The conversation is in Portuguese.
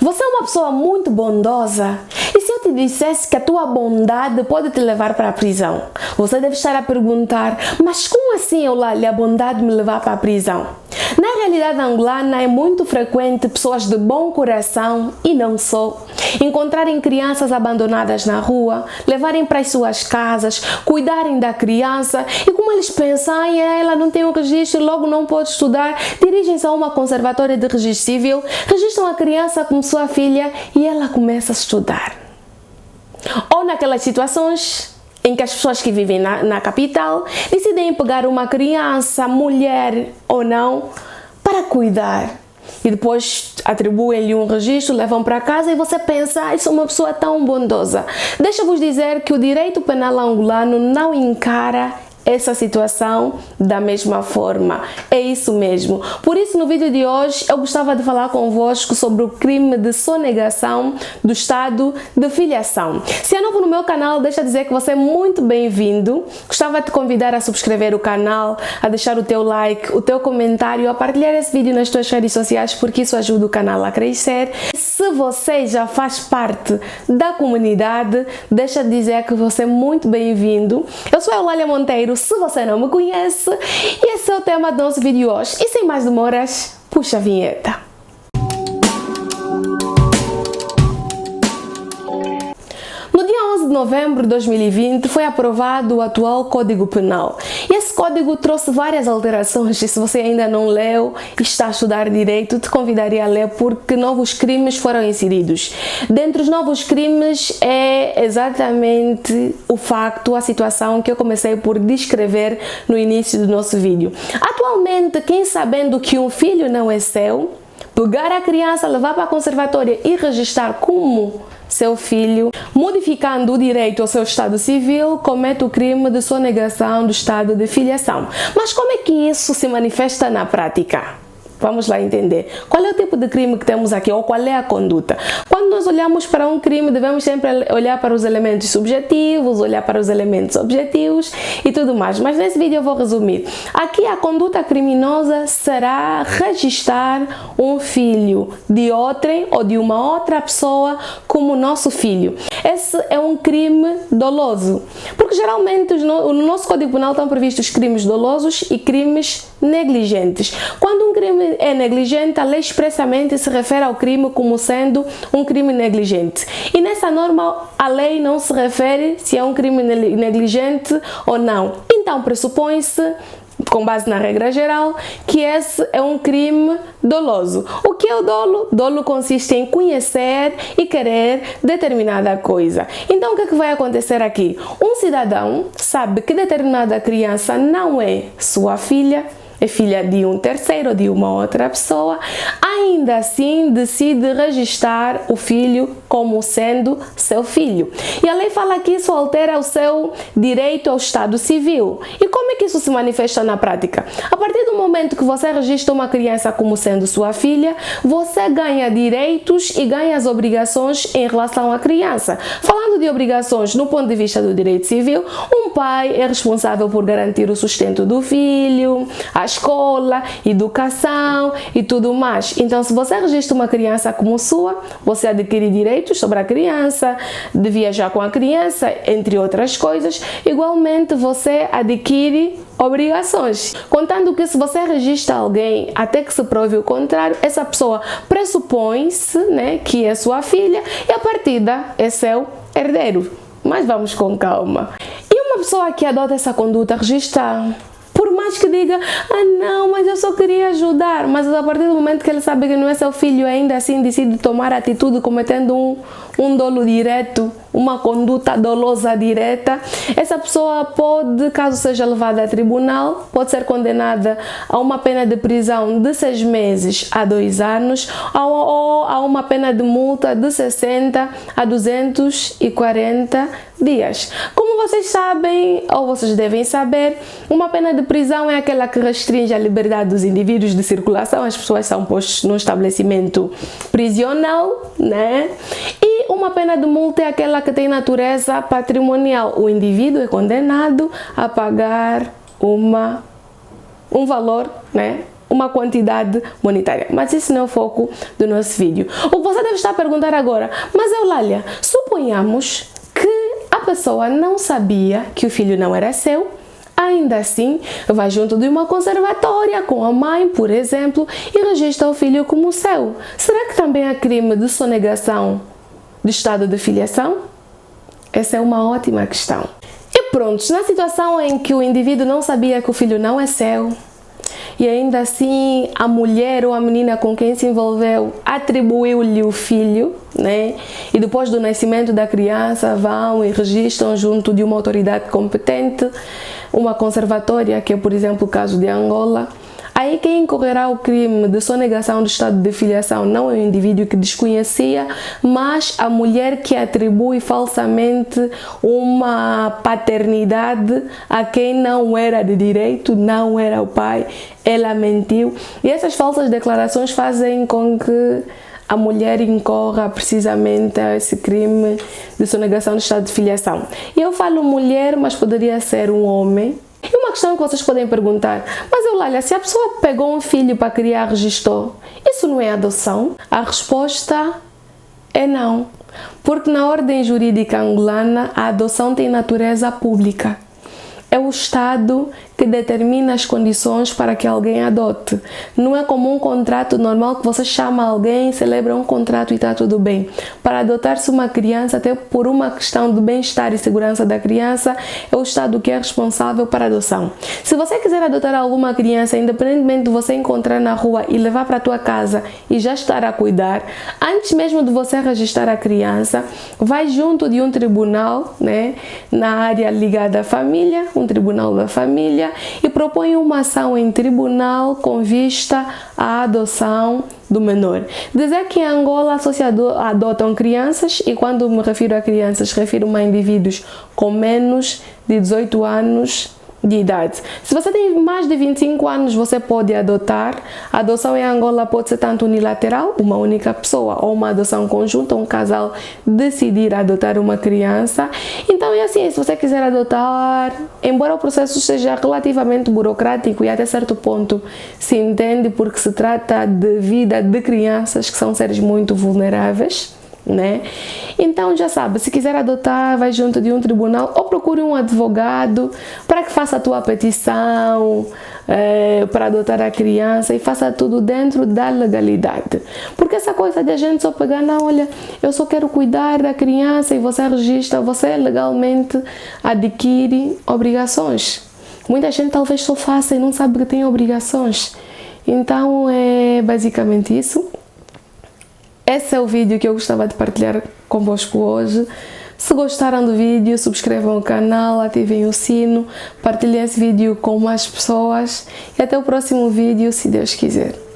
Você é uma pessoa muito bondosa? E se eu te dissesse que a tua bondade pode te levar para a prisão? Você deve estar a perguntar, mas como assim, Eulália, a bondade me levar para a prisão? Na realidade angolana é muito frequente pessoas de bom coração, e não só, encontrarem crianças abandonadas na rua, levarem para as suas casas, cuidarem da criança e como eles pensam, ela não tem um registro, logo não pode estudar, dirigem-se a uma conservatória de registro civil, registram a criança como sua filha e ela começa a estudar. Ou naquelas situações em que as pessoas que vivem na capital decidem pegar uma criança, mulher ou não, para cuidar. E depois atribuem-lhe um registro, levam para casa e você pensa, isso é uma pessoa tão bondosa. Deixa-vos dizer que o direito penal angolano não encara essa situação da mesma forma. É isso mesmo. Por isso, no vídeo de hoje, eu gostava de falar convosco sobre o crime de sonegação do estado de filiação. Se é novo no meu canal, deixa eu dizer que você é muito bem-vindo. Gostava de te convidar a subscrever o canal, a deixar o teu like, o teu comentário, a partilhar esse vídeo nas tuas redes sociais, porque isso ajuda o canal a crescer. Se você já faz parte da comunidade, deixa eu dizer que você é muito bem-vindo. Eu sou a Eulália Monteiro, se você não me conhece, e esse é o tema do nosso vídeo hoje. E sem mais demoras, puxa a vinheta. No dia 11 de novembro de 2020 foi aprovado o atual Código Penal. E esse código trouxe várias alterações e se você ainda não leu e está a estudar direito, te convidaria a ler porque novos crimes foram inseridos. Dentre os novos crimes é exatamente o facto, a situação que eu comecei por descrever no início do nosso vídeo. Atualmente, quem sabendo que um filho não é seu, pegar a criança, levar para a conservatória e registrar como seu filho, modificando o direito ao seu estado civil, comete o crime de sonegação do estado de filiação. Mas como é que isso se manifesta na prática? Vamos lá entender. Qual é o tipo de crime que temos aqui ou qual é a conduta? Quando nós olhamos para um crime, devemos sempre olhar para os elementos subjetivos, olhar para os elementos objetivos e tudo mais. Mas nesse vídeo eu vou resumir. Aqui a conduta criminosa será registrar um filho de outrem ou de uma outra pessoa como nosso filho. Esse é um crime doloso, porque geralmente no nosso Código Penal estão previstos crimes dolosos e crimes negligentes. Quando um crime é negligente, a lei expressamente se refere ao crime como sendo um crime negligente. E nessa norma, a lei não se refere se é um crime negligente ou não. Então, pressupõe-se, com base na regra geral, que esse é um crime doloso. O que é o dolo? Dolo consiste em conhecer e querer determinada coisa. Então, o que é que vai acontecer aqui? Um cidadão sabe que determinada criança não é sua filha, é filha de um terceiro ou de uma outra pessoa, ainda assim decide registrar o filho como sendo seu filho. E a lei fala que isso altera o seu direito ao estado civil. E como é que isso se manifesta na prática? A partir do momento que você registra uma criança como sendo sua filha, você ganha direitos e ganha as obrigações em relação à criança. Falando de obrigações no ponto de vista do direito civil, um pai é responsável por garantir o sustento do filho, a escola, educação e tudo mais. Então, se você registra uma criança como sua, você adquire direitos sobre a criança, de viajar com a criança, entre outras coisas. Igualmente, você adquire obrigações. Contando que se você registra alguém até que se prove o contrário, essa pessoa pressupõe-se, né, que é sua filha e a partida é seu herdeiro. Mas vamos com calma. E uma pessoa que adota essa conduta registra, por mais que diga, não, mas eu só queria ajudar, mas a partir do momento que ele sabe que não é seu filho, ainda assim decide tomar atitude cometendo um dolo direto, uma conduta dolosa direta, essa pessoa pode, caso seja levada a tribunal, pode ser condenada a uma pena de prisão de 6 meses a 2 anos ou a uma pena de multa de 60 a 240 dias. Como vocês sabem, ou vocês devem saber, uma pena de prisão é aquela que restringe a liberdade dos indivíduos de circulação, as pessoas são postas num estabelecimento prisional, né? E uma pena de multa é aquela que tem natureza patrimonial. O indivíduo é condenado a pagar um valor, né, uma quantidade monetária. Mas isso não é o foco do nosso vídeo. O que você deve estar a perguntar agora, mas Eulália, suponhamos que a pessoa não sabia que o filho não era seu, ainda assim vai junto de uma conservatória com a mãe, por exemplo, e registra o filho como seu. Será que também há crime de sonegação do estado de filiação? Essa é uma ótima questão. E pronto, na situação em que o indivíduo não sabia que o filho não é seu, e ainda assim a mulher ou a menina com quem se envolveu atribuiu-lhe o filho, né? E depois do nascimento da criança vão e registram junto de uma autoridade competente, uma conservatória, que é por exemplo o caso de Angola. Aí quem incorrerá o crime de sonegação do estado de filiação não é o indivíduo que desconhecia, mas a mulher que atribui falsamente uma paternidade a quem não era de direito, não era o pai, ela mentiu. E essas falsas declarações fazem com que a mulher incorra precisamente a esse crime de sonegação do estado de filiação. E eu falo mulher, mas poderia ser um homem. E uma questão que vocês podem perguntar, mas Eulália, se a pessoa pegou um filho para criar, registrou, isso não é adoção? A resposta é não, porque na ordem jurídica angolana a adoção tem natureza pública. É o Estado que determina as condições para que alguém adote. Não é como um contrato normal que você chama alguém, celebra um contrato e está tudo bem. Para adotar-se uma criança, até por uma questão do bem-estar e segurança da criança, é o Estado que é responsável para a adoção. Se você quiser adotar alguma criança, independentemente de você encontrar na rua e levar para a tua casa e já estar a cuidar, antes mesmo de você registrar a criança, vai junto de um tribunal, né, na área ligada à família, um tribunal da família, e propõe uma ação em tribunal com vista à adoção do menor. Dizer que em Angola adotam crianças, e quando me refiro a crianças, refiro-me a indivíduos com menos de 18 anos de idade. Se você tem mais de 25 anos, você pode adotar. A adoção em Angola pode ser tanto unilateral, uma única pessoa, ou uma adoção conjunta, um casal decidir adotar uma criança. Então é assim, se você quiser adotar, embora o processo seja relativamente burocrático e até certo ponto se entende porque se trata de vida de crianças que são seres muito vulneráveis, né? Então já sabe, se quiser adotar, vai junto de um tribunal ou procure um advogado para que faça a tua petição para adotar a criança e faça tudo dentro da legalidade. Porque essa coisa de a gente só pegar, não, olha, eu só quero cuidar da criança e você registra, você legalmente adquire obrigações. Muita gente talvez só faça e não sabe que tem obrigações. Então é basicamente isso. Esse é o vídeo que eu gostava de partilhar convosco hoje. Se gostaram do vídeo, subscrevam o canal, ativem o sino, partilhem esse vídeo com mais pessoas e até o próximo vídeo, se Deus quiser.